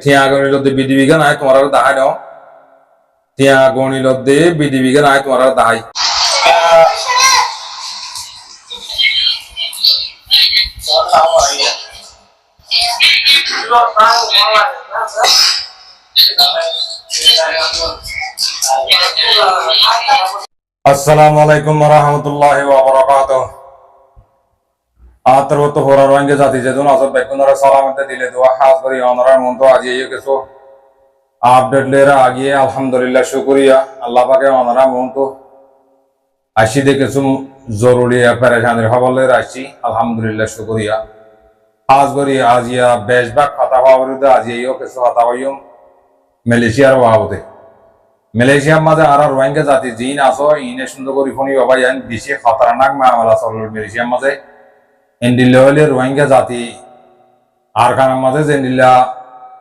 ঠিয়া গণিলতে বিধিবিঘা নাই তোমার দাহাই নাও ঠিয়া গণিলতে বিধিবিঘা নাই তোমার দাহাই আসসালামু আলাইকুম ওয়া রাহমাতুল্লাহি ওয়া বারাকাতুহু আতরত হোরারঙ্গে জাতি যেদুন আসব বেকুনরা সালামতে দিলে দোয়া হাজ করি অনরার মন তো আজি এই কিছু আপডেট লেরা আগিয়ে আলহামদুলিল্লাহ শুকরিয়া আল্লাহ পাকে অনরা মন তো আসি দে কিছু জরুরি পেরেশানির খবর আসছি আলহামদুলিল্লাহ শুকরিয়া হাজ করি আজিয়া বেশবাক কথা হওয়ার আজি এই কিছু কথা হইম মালয়েশিয়ার বাবদে মালয়েশিয়ার মাঝে আর রোহিঙ্গা জাতি জিন আসো ইনে সুন্দর করি ফোনি বাবা ইয়ান বেশি খতরনাক মামলা চলল মালয়েশিয়ার মাঝে ইন্ডিয়া হলে রোহিঙ্গা জাতি আর খানার মাঝে যে নিলা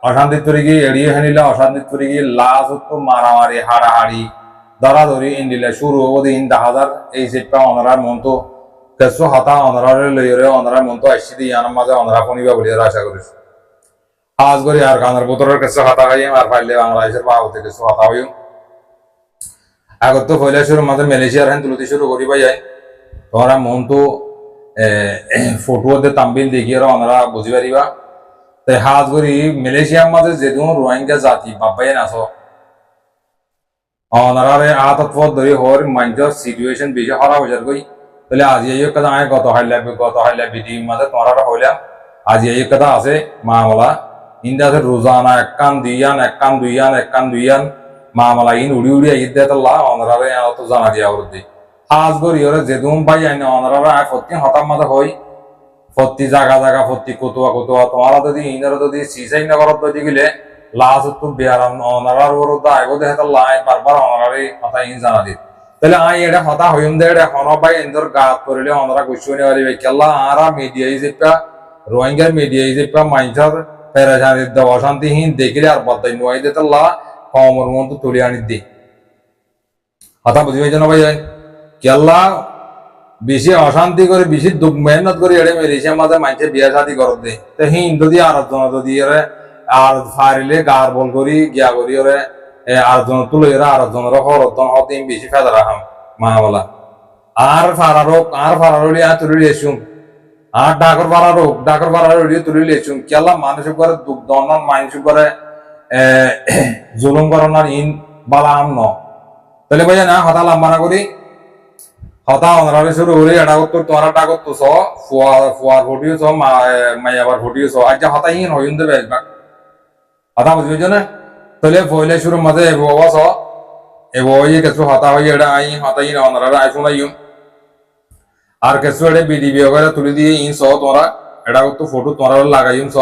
অশান্তি তরিকি এড়িয়ে হেনিলা অশান্তি তরিকি লাশ তো মারামারি হাড়াহাড়ি ধরাধরি ইন্ডিয়া শুরু হবো ইন 10,000 এই সেটটা অনারার মন তো কেসো হাতা অনারারে লইরে অনারার মন তো আসছি ইয়ার মাঝে অনারা ফোনিবা বলে আশা করিস আজ করি আর খানার বোতলের কেসো হাতা খাইম আর পাইলে বাংলাদেশের বাহুতে কেসো হাতা হইম আগত তো পয়লা শুরু মাঝে মালয়েশিয়ার হ্যান তুলতে শুরু করিবা যায় তোমরা মন তো ফটোতে তাম্বিল দেখিয়ে ওনারা বুঝি পারিবা তাই হাজ করি মালয়েশিয়ার মাঝে যেদুন রোহিঙ্গা জাতি বাবাই নাচ ওনারে আতত ধরে হর মানুষের সিচুয়েশন বেশি খারাপ হয়ে যাই তাহলে আজি এই কথা আমি গত হাইলা ভিডিওর মাঝে তোমরা হইলাম আজি এই কথা আছে মামলা ইন্দা আছে রোজানা এককান দুইয়ান মামলা ইন উড়ি উড়ি ঈদ দেতাল্লাহ ওনারে তো জানা দিয়া বলতে হাজ করি ওরা যেদুম পাই আইন ওনারা প্রতি হতার মাঝে হই প্রতি জায়গা প্রতি কতুয়া তোমারা যদি ইনারা যদি সিসাই নগরত যদি গেলে লাস্ট তো বেয়ারাম ওনারার ওরদা আইগো দেতাল্লাহ বারবার ওনারে কথা ইন জানা দিত তাহলে আই এটা হতা হইম দে এটা হন পাই ইন্দর গাত করিলে ওনারা কইছো নি পারিবে কেল্লা আরা মিডিয়া ইজেপা রোহিঙ্গার মিডিয়া ইজেপা মাইনসার পেরেশানি দেওয়া অশান্তিহীন দেখিলে আর বদাই নয় দেতাল্লাহ কমর মন তো তুলে আনি দি কথা বুঝি পাইছ না ভাই কেল্লা বেশি অশান্তি করে বেশি দুঃখ মেহনত করে এড়ে মালয়েশিয়ার মাঝে মানুষের বিয়া শাদি করত দে তো হিন যদি আরেকজন যদি এরে আর ফারিলে গার বল করি গিয়া করি ওরে আরেকজন তুলে এরা আরেকজনের হরতন হতে বেশি ফেদা রাখাম মাহবলা আর ফারারলি আর তুলি এসুম আর ডাকর ফারারলি তুলি এসুম কেলা মানুষ করে দুঃখ দনার মানুষ করে জুলুম করানোর ইন বালা আম ন তাহলে ভাই না হতা লাম্বানা করি হতা অনারে শুরু করি এটা তো তোমার ডাকত তো ফুয়ার ফটিও ছ মাইয়াবার ফটিও ছ আজ হতা হিন হইন দেবে একবার হতা বুঝবেছ না তাহলে পয়লে শুরুর মাঝে বাবা ছ এ কিছু হতা হই এটা আই হতাই না অনারা আই শোনাইম আর কিছু এটা বিডিবি করে তুলে দিয়ে ইন ছ তোমরা এটা তো ফটো তোমরা লাগাইম ছ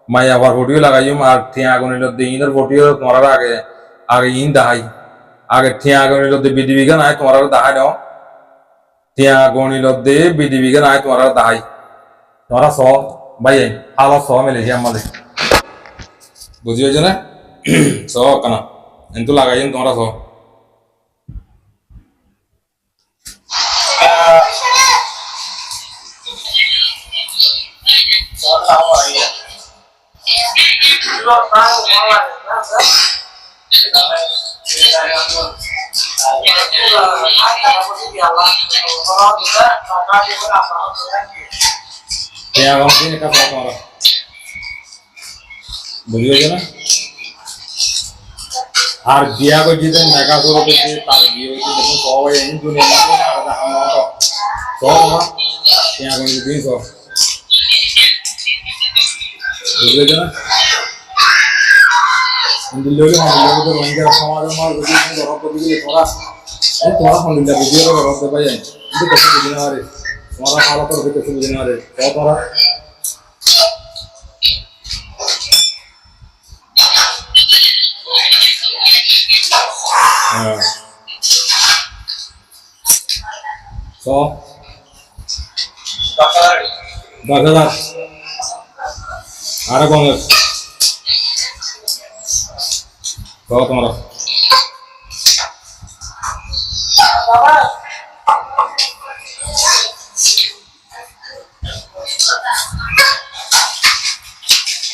মাইয়াবার ফটিও লাগাইম আর ঠিয়া আগুনিল ইনের ফটিও তোমরা আগে ইন দাহাই আগে ঠিয়া আগুনিল বিডিবিঘা নাই তোমরা দাহাই নাও ঠিয়া গণিল দে বিডিবিঘা নাই তোমরা দাহাই তোমরা ছ ভাই হাল ছ মালয়েশিয়ার মাঝে বুঝি হয়েছে না ছ কানা কিন্তু লাগাইম তোমরা ছ বুঝি হয়েছে না আর বিয়া করছি মেঘা শুরু করছে তার বিয়ে হয়েছে দেখুন সবাই দুনিয়া দিন সব বুঝি হয়েছে না সমাজের মাল তোমরা সন্ধ্যা বুঝিয়ে গরমতে পাই যায় কিন্তু কিছু বুঝি না রে তোমরা ভালো করে কিছু বুঝি না রে তোরা আরে কংগ্রেস তোমরা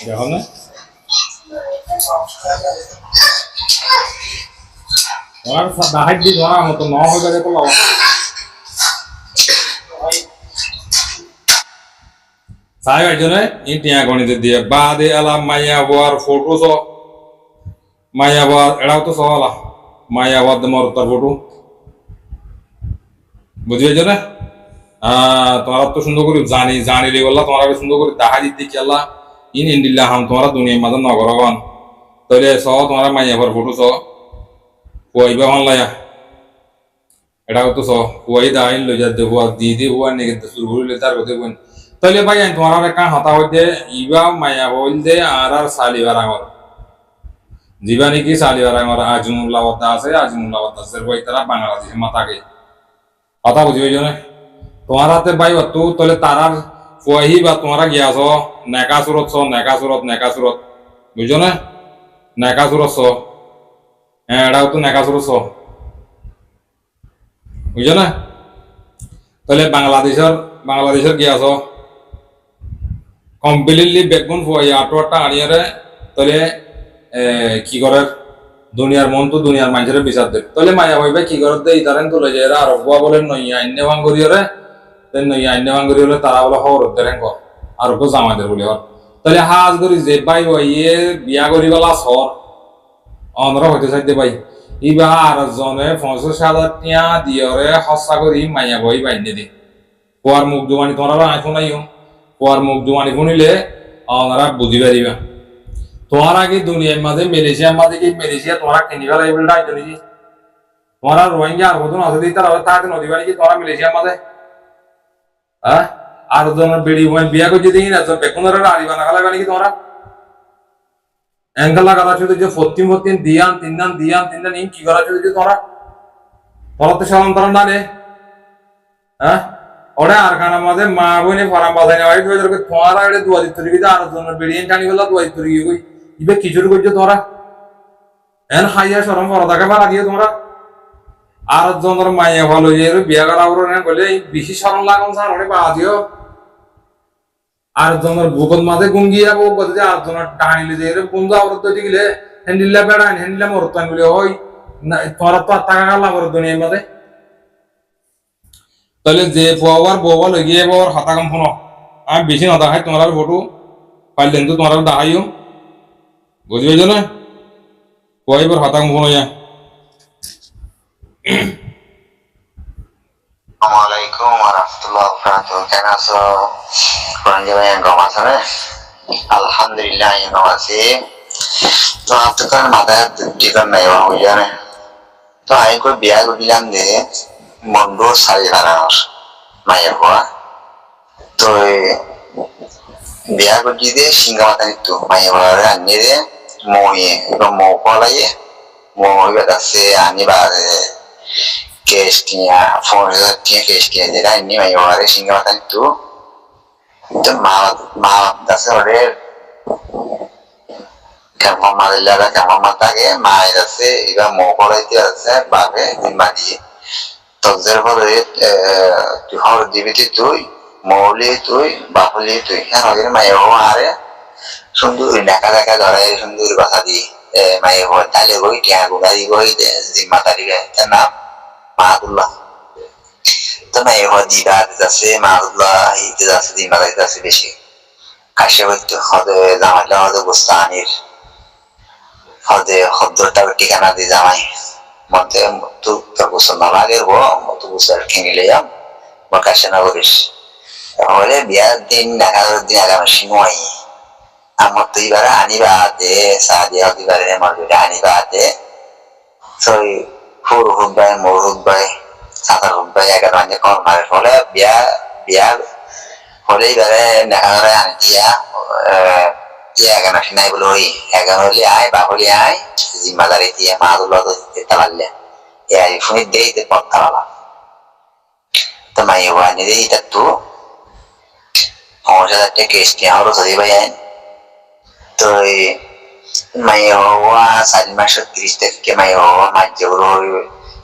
দেখো না তোমার দাহাই দি ধরা মতো ন হয়ে গেলে তো লাভ সাই জন্য ইন্টিয়া গণিত দিয়ে বাদে আলা মাইয়া বোয়ার ফটো সো মাইয়া বোয়ার এটাও তো সহলা মাইয়া বোয়ার তোমার তার ফটো বুঝিয়ে জন্য তোমার তো সুন্দর করে জানিলে বললা তোমার সুন্দর করে দেখা দিতে চাল্লা ইন ইন্ডিল্লা হাম তোমার দুনিয়ার মাঝে নগরগণ তাহলে সহ তোমার মাইয়া বোয়ার ফটো সহ কুয়াইবা হনলায়া এটাও তো সহ কুয়াই দাইন লই যা দেবো দিয়ে হুয়া নেগে শুরু করলে তার কথা বল তাহলে ভাই তোমার একটা হাতা হইতে ইবা মায়া বলতে আর সালিবার আমার জিবা নাকি সালিবার আমার আজিমুল্লাহ আছে ভাই তারা বাংলাদেশের মাথাকে কথা বুঝবে না তোমার হাতে ভাই তো তাহলে তারার ফুয়াহি বা তোমরা গিয়াছ নেকাসুরত বুঝছো না নেকাসুরত ছ হ্যাঁ এটাও তো নেকাসুরত ছ বুঝছো না তাহলে বাংলাদেশের গিয়াছ কমপ্লিটলি বেগুন ফুয়াই আটা আনিয়ারে তাহলে কি করে দুনিয়ার মন তো দুনিয়ার মানুষের বিচার দেয় তাহলে মায়া ভাইবে কি করে দেয় ইতারেন তুলে যায় এরা আরব বলেন নইয়া আইনে ভাঙ্গরি হলে নইয়া আইনে ভাঙ্গরি হলে তারা বলে হর দেন কর আরব জামাইদের বলে হর তাহলে হাজ করি যে ভাই ইয়ে বিয়া করি বেলা সর অনরা হইতে চাইতে ভাই ইবা আর জনে 50,000 টিয়া দিয়ে হসা করি মাইয়া ভাই বাইনে দি কোয়ার মুখ জমানি তোমরা আইফোন আইও কোয়ার মুখ জমানি শুনিলে ওনারা বুঝি পারিবা তোমার আগে দুনিয়ার মাঝে মালয়েশিয়ার মাঝে কি মালয়েশিয়া তোমার কিনিবা লাগবে রাজ্য নাকি তোমার রোহিঙ্গা আর কতজন আছে দিতে হবে তাকে নদী বাড়ি কি তোমার মালয়েশিয়ার মাঝে হ্যাঁ আর জনের বেড়ি বিয়া করছে দেখি না বেকুনের আড়ি বানা খালা নাকি তোমরা অ্যাঙ্গেল লাগা শুধু যে ফতিম দিয়ান তিন দান ইন কি করা শুধু তোমরা তো সালাম তারা না রে হ্যাঁ ওরা আর কানার মাঝে মা বোনে ফারাম বাজাই না তোমার আগে দুয়া দিতে আর জনের বেড়িয়ে টানি বললা দুয়া দিতে গই ইবে কিছুর করছো তোমরা এন হাইয়া সরম পরদাকে ভাড়া দিয়ে তোমরা আর জনের মাইয়া ভালো যে বিয়া করা বলে বেশি সরম লাগাম স্যার অনেক পা দিও আর জনের বুকত মাঝে গুঙ্গিয়া বউ যে আর জনের টানিলে যে বন্ধু আবরত তৈরি গেলে হ্যান্ডিল্লা বেড়ান হ্যান্ডিল্লা মরতান বলে ওই তোরা তো আর টাকা গালা বড় দুনিয়ার মাঝে তাহলে যে পোয়ার বউয়া লগিয়ে বর হাতা কম ফোন আমি বেশি না দেখাই তোমার ফটো পাইলেন তো তোমার দেখাইও বুঝবে না পোয়াইবার হাতা কম ফোন হইয়া Assalamualaikum warahmatullahi wabarakatuh. Kan aso kurang jauh yang kau masalah. Alhamdulillah yang kau masih. तो आप तो kan mata dikan naik wah hujan. तो आई को बिया को bilang deh mundur sari kanar maya gua. तो biya ko jadi singa mata itu maya gua ani deh mau ye, itu mau pola ye, mau ibadah se ani bahasa কেসটিয়া ফোনটিয়া কেসটিয়া যেটা এমনি মাইবারে সিঙ্গামাতা নিতু তো মা দাসে ওরে কেমন মারিলারা কেমন মাতাকে মায়ের আছে এবার মো করাইতে আছে বাপে জিম্মা দিয়ে তদের পরে তুই হর দিবি তুই মৌলি তুই বাপলি তুই হ্যাঁ ওদের মাইব আরে সুন্দর দেখা দেখা ধরে সুন্দর কথা দিয়ে মাইব তাহলে বই টিয়া গুগারি বই জিম্মা তারিখে তার নাম Maadullah. Tama yung diba dasi Maadullah itu dasi di malay dasi beshi. Kasih waktu hode zaman lah hode bustanir. Hode hode tahu tikana di zaman. Monte tu terbusan nalagir bo, tu busar kini leyam. Makasih na boris. Oleh biar din agak masih muai. Amat tu ibarat ani bade, sahaja ibarat maludah ani bade. So Huru hubay, muru hubay, satar hubay agar banyak orang malah boleh biar boleh ibarat nak orang dia dia akan masih naik beloi, akan boleh ay, bah boleh ay, zimma dari dia malu lo tu terlalu ya, ini dia itu pot terlalu, temai wan ini itu tu, orang jadi kes dia harus ada bayan, tu mayawa saling masuk Kristen ke mayawa majuro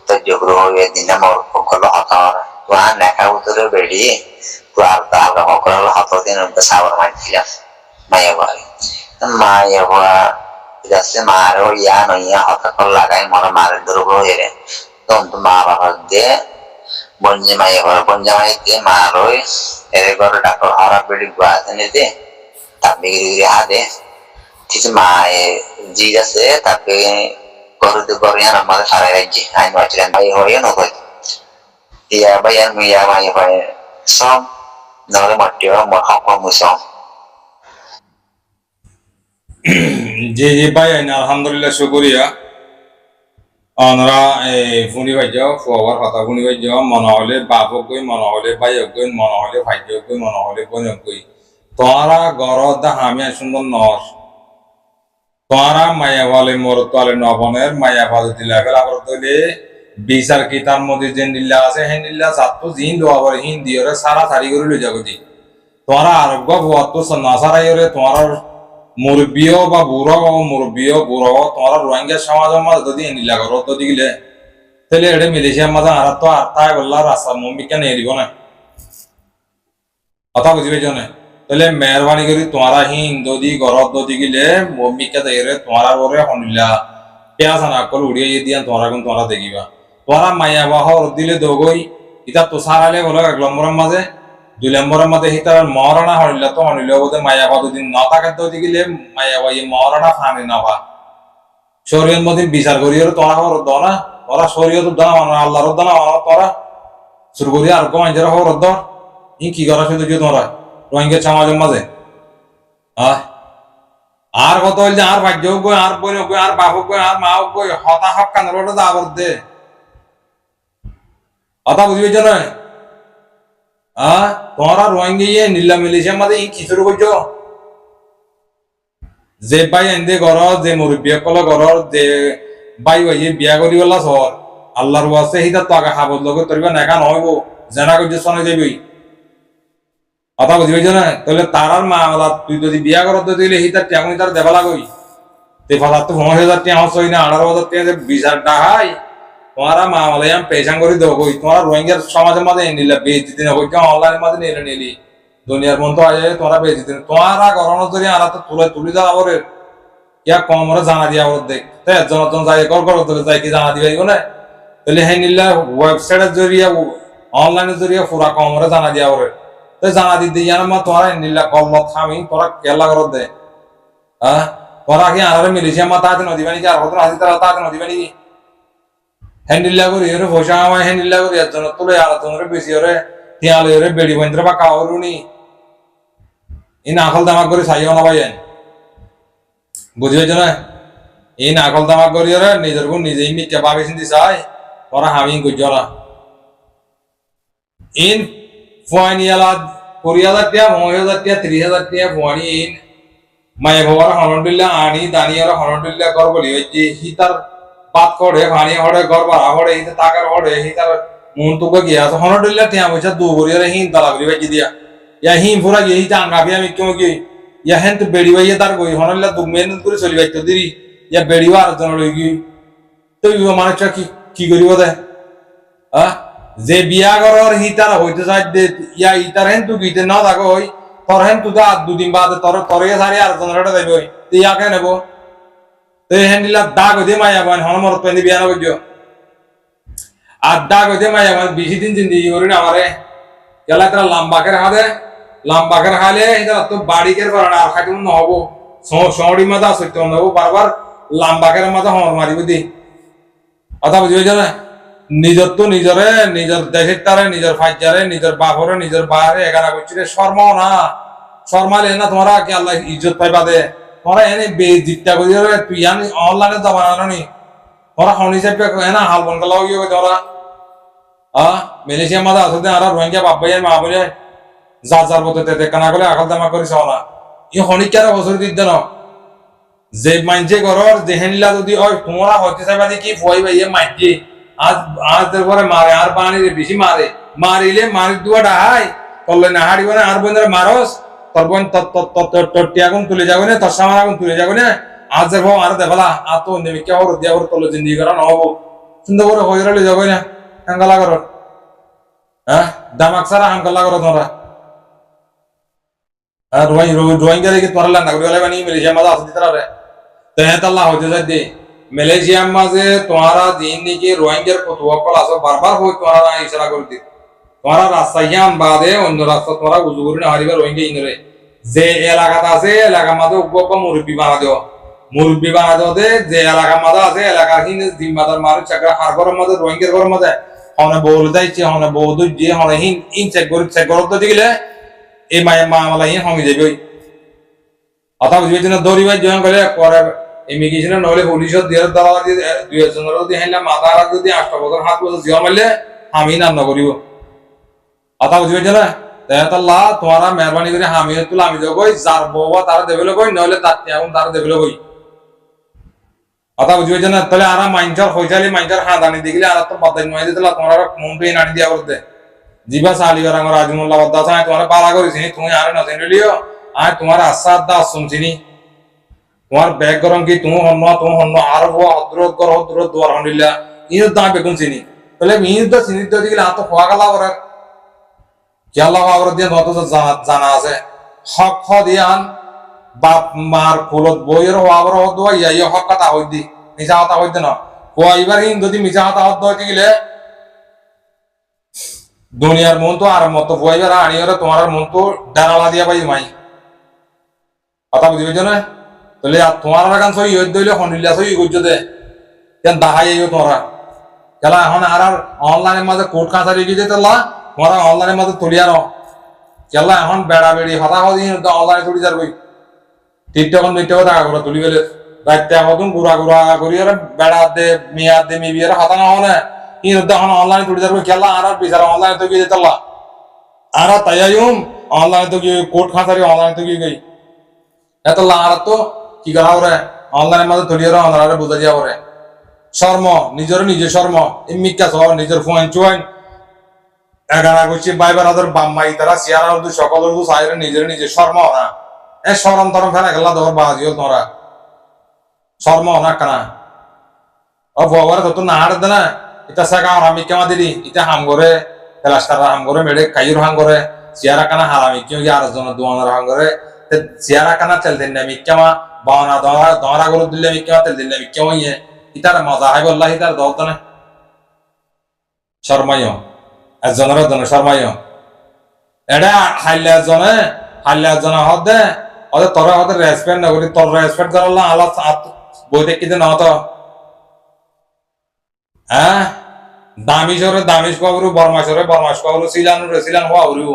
terjogro ya dina mau pokoknya hotor tuan nak kau tu beri tuan tahu kalau pokoknya hotor dina besar macam mayawa যাচ্ছে মারও ইয়া নইয়া হঠাৎ লাগাই মনে মারের দুর্গ হেরে তখন তো মা বাবা দিয়ে বঞ্জে মাইয়ে ঘর বঞ্জে মাই দিয়ে মার ওই এর ঘরে ডাক্তার হরা বেড়ি গুয়াছে নিতে তারপরে হাতে কিছু মায়ে জি আছে তারপরে গরুতে গড়ে আমাদের সারা রাজ্যে আইন বাঁচলেন ভাই হয়ে নকল ইয়া ভাই আর মিয়া মাই ভাই সব নরে মাটিও মর হক মুসম জি জি ভাই আলহামদুলিল্লাহ শুকরিয়া আমরা ফুনি ভাই যাও ফুয়ার কথা ফুনি ভাই যাও মনে হলে বাপক গই মনে হলে ভাই গই মনে হলে ভাই গই মনে হলে বোন গই তোরা গরদ দা হামিয়া সুন্দর নর তোরা মায়া বলে মোর তলে নবনের মায়া বলে দিলা গেল আবার তলে বিচার কি তার মধ্যে যে নিল্লা আছে হে নিল্লা সাতু জিন দোয়া বলে হিন্দি ওরে সারা সারি করে লই যাগো দি তোরা আরোগ্য ভুয়াত্ত নাসারাই ওরে তোমার মুরব্বীয় বা বুড়ো মুরব্বীয় বুড়ো তোমার রোহিঙ্গা সমাজের মাঝে যদি নিলা করো তো দিলে তাহলে এটা মিলেশিয়ার মাঝে আর তো আর তাই বললা রাস্তা মম্মিকা নিয়ে দিব না কথা বুঝি পেয়েছ না তাহলে মেহরবানি করি তোমারা হিন যদি গরত যদি গিলে মম্মিকা দেখে তোমার ওরে হনিলা পেঁয়াজ না কল উড়িয়ে দিয়া তোমারা কোন তোমরা দেখিবা তোরা মাইয়া বাহর দিলে দগই ইতা তো সারালে বলো 1 নম্বরের মাঝে 2 নম্বরের মাঝে হিতার মহারণা হনিলা তো হনিলা বোধ মাইয়া বা দুদিন ন থাকার তো দিলে মাইয়া বা এই মহারণা ফানি না বা শরীরের মধ্যে বিচার করি তোরা হর দ না তোরা শরীয়ত দানা মানে আল্লাহর দানা মানে তোরা শুরু করি আর কম আঞ্জারা হর দ ই কি করা শুধু তোমরা রোহিঙ্গা সমাজের মাঝে আর কত হইল আর ভাগ্য গই আর বোন গই আর বাপ গই আর মা গই হতা হক কানের ওটা দা আবার দে কথা বুঝি পেয়েছ না তোমরা রোহিঙ্গা ইয়ে নীলা মিলিশিয়ার মাঝে ই কি শুরু করছো যে ভাই এন্দে ঘর যে মুরব্বী কল ঘর যে ভাই ভাই বিয়া করি বলা সর আল্লাহর ওয়াসে হিতা তো আগে হাবত লগে তরিবা নেকা নহইব জেনা করছে শোনা যাবি কথা বুঝি পেয়েছ না তাহলে তারার মা আলা তুই যদি বিয়া করত দিলে হিতার টেমন তার দেবা লাগই তে ফালা তো 5000 টাকা হসই না 18000 টাকা যে বিচার ডাহাই তোমারা মা মালায়াম পেশান করে দেবো কই তোমরা রোহিঙ্গার সমাজের মাঝে নিলা বেইজ্জতি না কইকা অনলাইনের মাঝে নিলে নিলি দুনিয়ার মন তো আয় তোমরা বেইজ্জতি তোমরা গরনো ধরে আর তো তুলি দাও আবরে ইয়া কম ওরা জানা দিয়া ওর দেখ তাই জনতন যাই কর তোকে যাই কি জানা দিবাই না তাহলে হে নিলা ওয়েবসাইটের জরিয়া অনলাইনের জরিয়া পুরা কম ওরা জানা দিয়া ওরে তো জানা দিতে ইয়ার মা তোমরা নিলা কল থামি তোরা কেলা করত দে তোরা কি আর মিলিশিয়া মা তাতে নদী বানি কি আর হতো হাতি তারা তাতে নদী বানি হ্যান্ডিল্লা করি ওরে পয়সা আমায় হ্যান্ডিল্লা করি এর জন্য তুলে আলোচনা বেশি ওরে তিয়ালে ওরে বেড়ি বন্ধ বা কাউরুনি এই নাকল দামাক করে চাইও না ভাইয়েন বুঝি পেয়েছ না এই নাকল দামাক করি ওরে নিজের গুণ নিজেই মিথ্যা ভাবে চিন্তি চাই ওরা হামিং করছে ওরা ইন ফুয়ানি আলা 20000 টাকা 5000 টাকা 30000 টাকা ফুয়ানি ইন মায়ে বাবার হরন্ডিল্লা আনি দানি ওরা হরন্ডিল্লা কর বলি ওই যে হিতার বাত করে ভানি হড়ে ঘর বাড়া হড়ে হিতে টাকার হড়ে হিতার মন তো গিয়ে আছে হরন্ডিল্লা টিয়া পয়সা দু বড়ি রে হিন দালা করি বাকি দিয়া ইয়া হিন ফুরা গিয়ে হিতা আঙ্গাবি আমি কেউ কি ইয়া হেন তো বেড়ি বাইয়ে তার গই হরন্ডিল্লা দু মেহনত করে চলি বাইতো দিরি ইয়া বেড়িও আর জন লই গই তো মানুষটা কি করিব দে যে বিয়া ঘরের হিতার হইতে চাই দে ইয়া ইতার হেন তু গিতে না থাকো হই তোর হেন তু তো 2 দিন বাদে তরে সারি আর জনটা যাইব ইয়া কে নেব তো হেন্ডিলা দাগ হইতে মাইয়া বান হনমর পেন্দি বিয়া না করছো আর দাগ হইতে মাইয়া বান 20 দিন জিন্দিগি করি না আমারে গেলা তারা লাম্বাকের হাতে লাম্বাকের হালে এটা তো বাড়িকের কারণে আর খাইতে না হবো শহরি মাথা সত্য হবো বারবার লাম্বাকের মাথা হমর মারিব দি কথা বুঝি পেয়েছ না নিজের তো নিজরে নিজের দেশের তারে নিজের ফাইজারে নিজের বাপরে নিজের বাইরে এগারা করছি রে শর্মাও না শর্মালে না তোমরা কি আল্লাহ ইজ্জত পাইবা দে তোমরা এনে বেজিটটা করি রে তুই আনি অনলাইনে যাবা না নি তোমরা হনি চাপে না হাল বন গলাও গিয়ে তোমরা মালয়েশিয়া মাঝে আসতে আর রোহিঙ্গা বাপ ভাইয়ের মা বলে যার মতো তেতে কানা করে আকাল দামা করি না ই হনি কেন বছর দিত না যে মাইনছে ঘরের যে হেনলা যদি হয় তোমরা হইতে চাইবা কি ফুয়াই ভাইয়ে মাইছি আজ পরে মারে আর পানি বেশি মারিলে মারি দুয়া ডাহাই করলে না হারিব না আর বোনের মারস তোর বোন তোর টিয়াগুন তুলে যাবো না তোর সামান আগুন তুলে যাবো না আজ দেখো আর দেখালা আর তো নেমিকা হর দিয়া হর তলে জিন্দি করা নহবো সুন্দর করে হয়ে রলে যাবো না হাঙ্গালা করো দামাক সারা হাঙ্গালা করো তোমরা রোহিঙ্গা দেখি তোমরা লান্না করি বানি মালয়েশিয়া মাঝে আসতে তারা তেহেতাল্লাহ হতে যাচ্ছে মালয়েশিয়ার মাঝে তোমারা দিন নাকি রোহিঙ্গার কতকল আসো বারবার হই তোমারা ইশারা করে দিত তোমারা রাস্তা ইয়ান বাদে অন্য রাস্তা তোমরা উজু করে না হারিবার রোহিঙ্গা ইনরে যে এলাকাতে আছে এলাকার মাঝে উগ্র মুরব্বী বানা দেওয়া মুরব্বী বানা দেওয়া যে এলাকার মাঝে আছে এলাকার হিন্দু জিম্মাদার মানুষ চাকরা হার ঘরের মাঝে রোহিঙ্গার ঘরের মাঝে হনে বউল যাইছে হনে বৌদ্ধ যে হনে হিন ইন চেক করতে দিলে এই মামলা হিন হমি যাবে ওই অথবা বুঝবে না দৌড়ি ভাই জয়েন করে পরে ইমিগ্রেশনে নহলে পুলিশের দিয়ে দ্বারা দুই একজনের যদি হেনলে মাথা হাত যদি 8 বছর 7 বছর জিয়া মারলে আমি না করিব অথবা বুঝবে না তেহাতাল্লাহ তোমারা মেহরবানি করে আমি তুলে আমি দেবো যার বউবা তারা দেবে লবই নহলে তার এখন তারা দেবে লবই অথবা বুঝবে না তাহলে আর মাইন্ডার হইতালি মাইন্ডার হাঁদানি দেখলে আর তো বাদাই নয় দিতে তোমার মন পেয়ে নানি দিয়া করতে জিবা সালিবার আমার রাজমুল্লাহ বাদ্দাস আমি তোমার পালা করেছি তুমি আর না চিনলিও আর তোমার আসাদ দা শুনছিনি তোমার ব্যাগ গরম কি তুমি হন্য আর হদ্রত কর হদ্রত দুয়ার হন্ডিল্লা ইন দাম বেগুন চিনি তাহলে ইন তো চিনি তো দিলে হাত খোয়া গেলা ওরা কি আল্লাহ আবার দিয়ে নত জানা আছে হক হ দিয়ান বাপ মার কুলত বইয়ের আবার দোয়া ইয়া ইয়া হক কথা হই দি মিছা কথা হইতে না কয়বার ইন যদি মিছা কথা হত হইতে গেলে দুনিয়ার মন তো আর মত বইবার আনিয়রে তোমার মন তো ডানালা দিয়া পাই মাই কথা বুঝবে না তাহলে তোমার গান সই হইতে হইলে হনিল্লা সই গুজ দে কেন দাহাই তোমরা খেলা এখন আর অনলাইনের মাঝে কোর্ট কাছারি গিয়ে তেলা তোমরা অনলাইনের মাঝে তুলিয়া নো খেলা এখন বেড়া বেড়ি হতা হদি অনলাইনে তুলি যার বই টিকটক টাকা করে তুলি গেলে রাইতে এখন গুড়া করি আর বেড়া দে মেয়া দে মেবি আর হতা না হনে ইন এখন অনলাইনে তুলি যার বই খেলা আর বিচার অনলাইনে তো গিয়ে তেলা আর তাই অনলাইনে তো গিয়ে কোর্ট কাছারি অনলাইনে তো গিয়ে গই এত আর তো কি করা ওরে অনলাইনের মাঝে তুলিয়ার অনলাইনে বোঝা দিয়া ওরে শর্ম নিজে শর্ম ইমিকা সহ নিজের ফোন চুয়াইন 11 করছি বাইবার আদর বাম্মাই তারা সিয়ারা উর্দু সকল উর্দু সাইরে নিজে শর্ম না এ শরম তরম ফেলা গেলা দর বাজিও তোমরা শর্ম না কানা ও ভগবান তো না হার দেনা এটা সাকা আমি কেমা দিলি এটা হাম করে প্লাস্টার হাম করে মেডে কাইর হাম করে সিয়ারা কানা হারামি কেউ আর জন দুয়ানার হাম করে সিয়ারা কানা তেল দিন আমি কেমা বাওনা দরা গুলো দিলে আমি কেমা তেল দিলে আমি কেমন ইয়ে ইতার মজা হয় বললা ইতার দল তো না শর্মাইয় একজনের জন্য শর্মাইয় এটা হাইলা জনে হদ দে ওদের তোরা ওদের রেসপেক্ট না করি তোর রেসপেক্ট করাল্লা আল্লাহ বই দেখি না হতো হ্যাঁ দামিশ পাবরু বরমাস পাবরু সিলান হওয়া হরু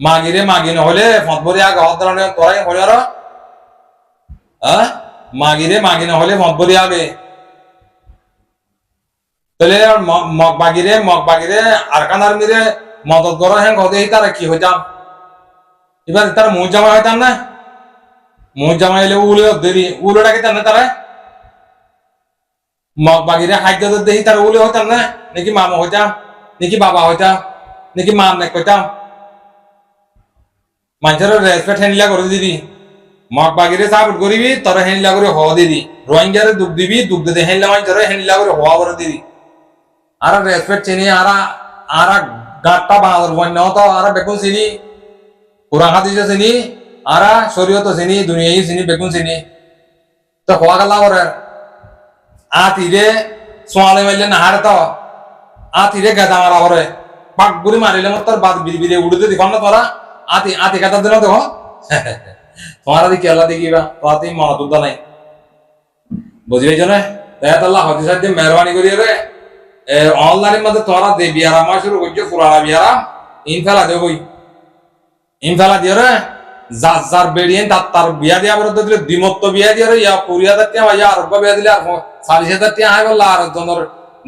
মাগিরে মাগি নহলে ফতবরি আগে হদ ধরনের তোরাই হলে আর হ্যাঁ মাগিরে মাগি নহলে ফতবরি আগে তাহলে মগ বাগিরে আরকানার মিরে মদত করা হ্যাঁ কদে তারা কি হইতাম এবার তার মুখ জামা হইতাম না মুখ জামা এলে উলোটা কি না তারা মগ বাগিরে খাদ্য দেখি তার উলে হইতাম না নাকি মামা হইতাম নাকি বাবা হইতাম নাকি মা নেক হইতাম মানুষের রেসপেক্ট হ্যান্ডলা করে দিবি মগ বাগিরে সাপোর্ট করিবি তোরা হ্যান্ডলা করে হওয়া দিবি রোহিঙ্গারে দুঃখ দিবি দুঃখ দিতে হ্যান্ডলা মানুষের হ্যান্ডলা করে হওয়া করে দিবি আর রেসপেক্ট চিনি আর গাটটা বাহাদুর বন্য তো আর বেগুন চিনি কোরআন হাদিসে চিনি আর শরীয়ত চিনি দুনিয়াই চিনি বেগুন চিনি তো হওয়া গেল ওর আতিরে সোয়ালে মারলে না হারে তো আতিরে গেদা মারা ওরে পাক গুড়ি মারিলে মত তোর বাদ বিড়ে উড়তে দিখন না তোরা আতি কাটার দিন দেখো তোমার দিকে আল্লাহ দেখিবা তোরাতেই মনত নাই বুঝলি না দেখাতাল্লাহ হদিস দিয়ে মেহরবানি করি রে অনলাইনের মধ্যে তোরা দে বিয়ারা মা শুরু করছে পুরানা বিয়ারা ইনফালা দিয়ে রে যার বেরিয়ে তার বিয়া দিয়া বলতে দিলে দ্বিমত্ত বিয়া দিয়ে রে ইয়া 20,000 টাকা ইয়া আরব বিয়া দিলে আর 40,000 টাকা আয় বললা আর জনের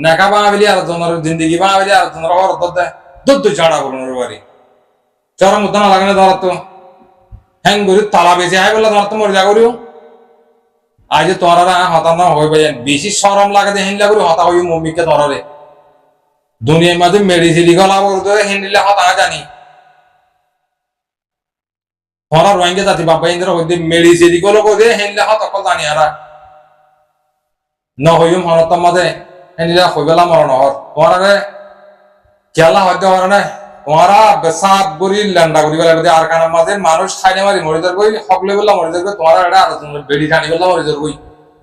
নেকা বাঙালি আর জনের জিন্দগি বাঙালি আর জনের অর্থ দেয় দুধ ছাড়া বলুন বাড়ি চরম উদ্যান লাগে না ধর তো হ্যাং করি তালা বেঁচে আয় বললা ধর তো মরে যা করিও আজ তোরা হতাম না হয়ে পাই বেশি সরম লাগে হেনলা করে হতা হই মম্মিকে ধরে দুনিয়ার মাঝে মেডিসিন গলা বলতে হেনলে হতা জানি হরা রোহিঙ্গা জাতি বাবা ইন্দ্র হইতে মেডিসিন গুলো করে হেনলে হতা কল জানি আর ন হইম হরতার মাঝে হেনলে হইবেলা মরণ হর তোমারে খেলা হইতে হরে না তোমারা বেসাব করি ল্যান্ডা করি বলে আর কানার মাঝে মানুষ খাইনে মারি মরে যার কই হকলে বললা মরে যার কই তোমারা এটা আর জনের বেড়ি টানি বললা মরে যার কই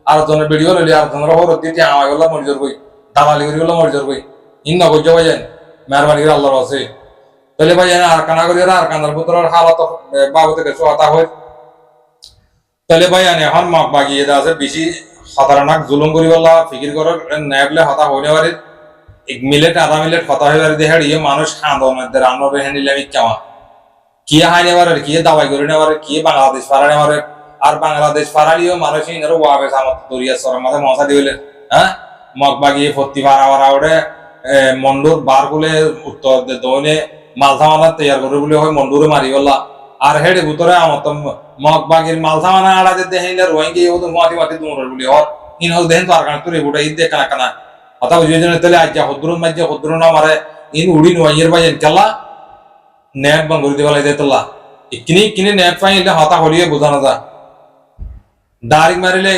আর জনের বেড়ি বলে আর জনের হরত দিতে আমায় বললা মরে যার কই দালালি করি বললা মরে যার কই ইন না কইজা ভাইজান মেহরবানি করে আল্লাহর আছে তাহলে ভাইজান আর কানা করি আর কানার পুত্রের হালত বাবুতে কিছু হতা হয় তাহলে ভাইজান এখন মাপ বাগিয়ে দেওয়া আছে বেশি সাধারণক জুলুম করি বললা ফিকির করার নেবলে হতা হইনে পারে 1 মিনিট আধা মিনিট কথা হয়ে দেখার ইয়ে মানুষ খাঁদে রান্না হ্যান্ডিলাম কেমন কি হাই নেবার কি দাবাই করে নেবার কি বাংলাদেশ পাড়া নেবার আর বাংলাদেশ পাড়ালিও মানুষ ইনারও ওয়াবে সামত দরিয়া সরের মাথায় মশা দিলে হ্যাঁ মগ বাগিয়ে ফত্তি পাড়া পাড়া ওঠে মন্ডুর বার গুলে উত্তর দৌনে মালথা মালা তৈয়ার করে বলে হয় মন্ডুরে মারি গলা আর হেডে ভিতরে আমার তো মগ বাগির মালথা মানা আড়াতে দেখেন রোহিঙ্গি ও তো মাটি মাটি দৌড়ের বলে হর ইন হল দেখেন তো আর কারণ তোর এগুলো ঈদ দেখা কানা কথা বুঝিয়ে জন্য তাহলে আজ হদ্রুন মাঝে হদ্রুন আমারে ইন উড়ি নোয়াইয়ের ভাই কেলা নেট বন্ধ করে দিবা লাগে তোলা কিনে নেট পাই এটা হতা হলিয়ে বোঝানো যা ডাইরেক্ট মারিলে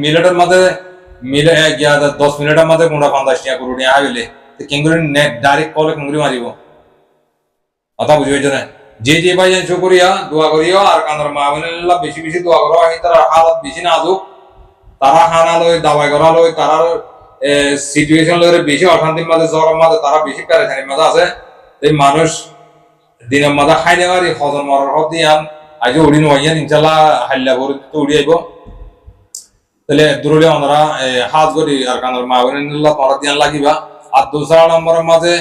মিনিটের মধ্যে মিলে 10 মিনিটের মধ্যে 50 টাকা করে নিয়ে আইলে কেঙ্গুরি নেট ডাইরেক্ট কলে কেঙ্গুরি মারিব কথা বুঝিয়ে জন্য যে ভাই জানছো করিয়া দোয়া করিও আর কান্দার মা বোনেরা বেশি বেশি দোয়া করো এই তার হালত বেশি নাজুক তারা হানা লয় দাওয়াই করা লয় তারা সিচুয়েশন লয় বেশি অশান্তির মাঝে জ্বরের মাঝে তারা বেশি পেরেশানির মাঝে আছে এই মানুষ দিনের মাঝে খাই নেওয়ার হজম মরার হব দিয়ান আজ উড়ি নইয়ান ইনশাল্লাহ হাল্লা করে তো উড়ি আইব তাহলে দূরে আমরা হাত করি আর কান্দার মা বোনেরা তোরা দিয়ান লাগিবা আর দোসরা নম্বরের মাঝে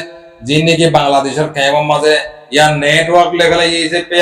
যে নাকি বাংলাদেশের ক্যামের মাঝে ইয়ার নেটওয়ার্ক লেখালে এই যে